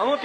Vamos,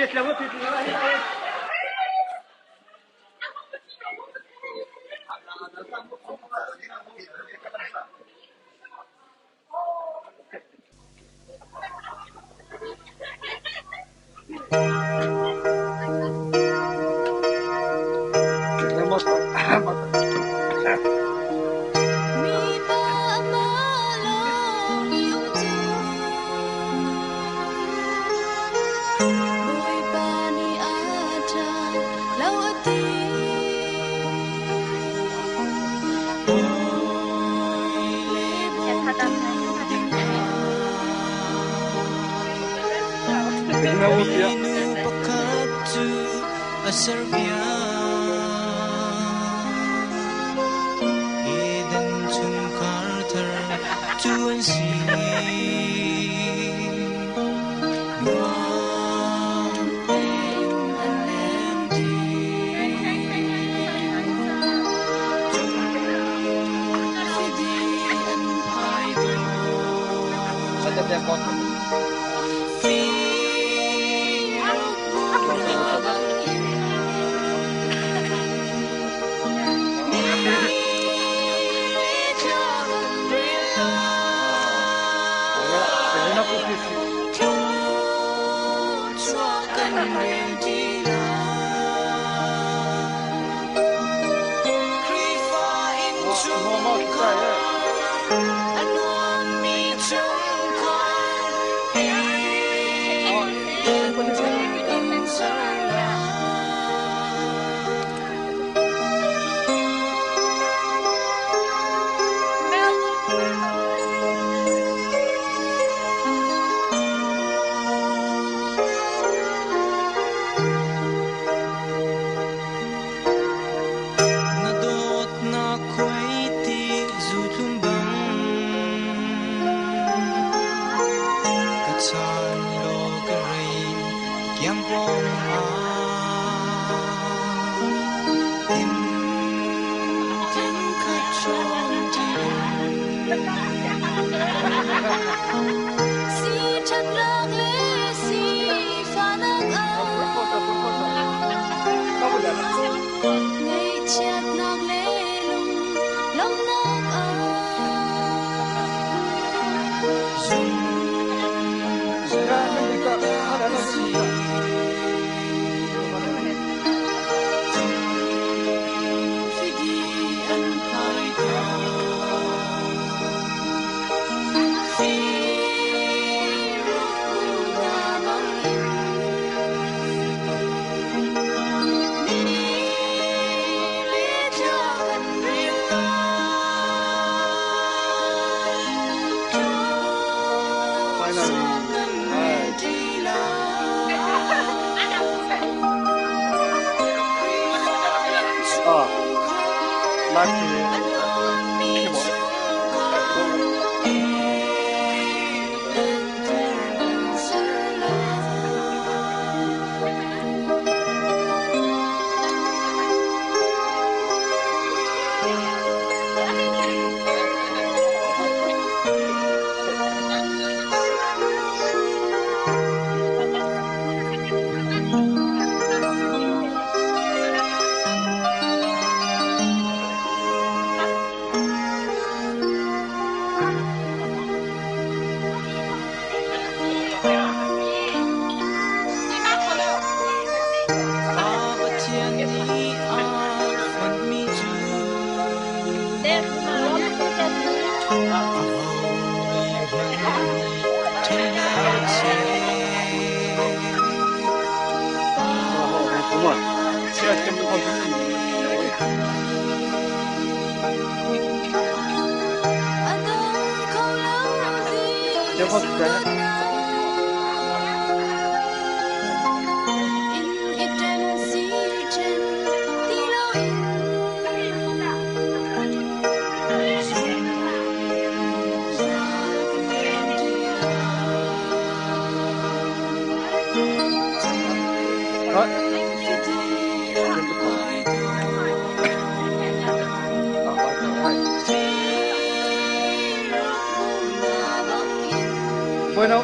Bueno.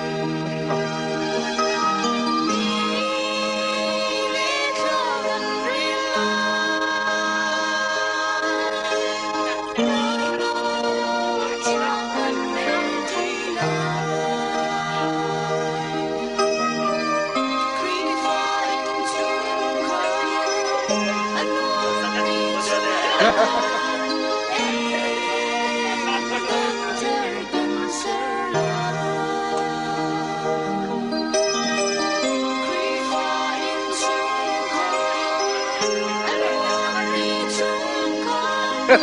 It's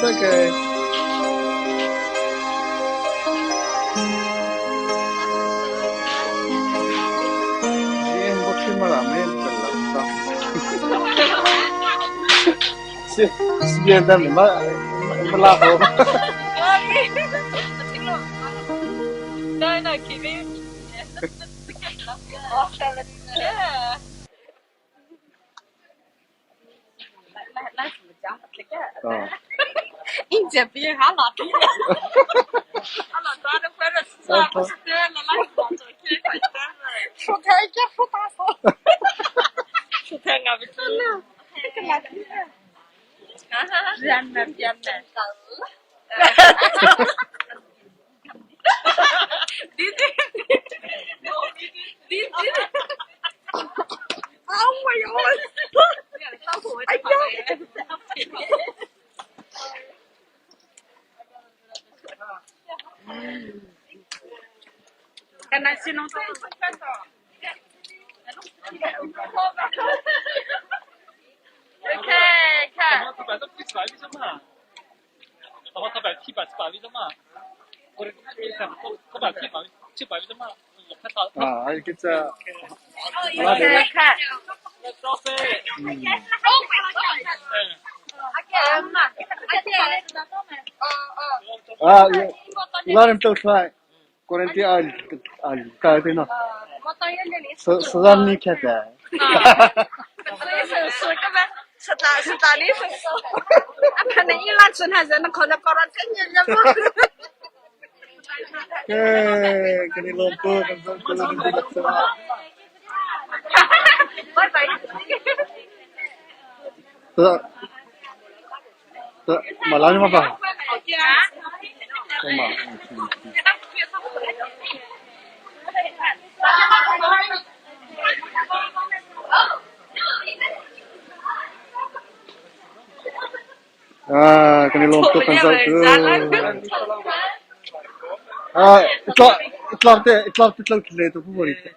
okay. Bien, bakayım marami berlapsa. Si bien dan melako. No, kidding. Yeah. Oh. Ince bir halat. Halat da böyle sıcak üstüne şu teyze şu tası. Şu teyze bir türlü. Cennet cennet. Didi. Didi. Oh my god. Ai da. Can I see no Okay, ค่ะ他摆到七百为什么？然后他摆700为什么？我的他摆700为什么？我看到。Ah, ay kita. ค่ะ 高飞。Ah, ilalim to try. Kurenti al kahve no. Sazan ni kete. 是打的是可能一拉纯还是那可能搞了真人了吗 Okay, kani lompo kan sa ni laksa. Bye bye. Ta malani ma ba? Ya. Tama. Ah, kani lompo kan sa tu. Ah, itlaq kile to favorite.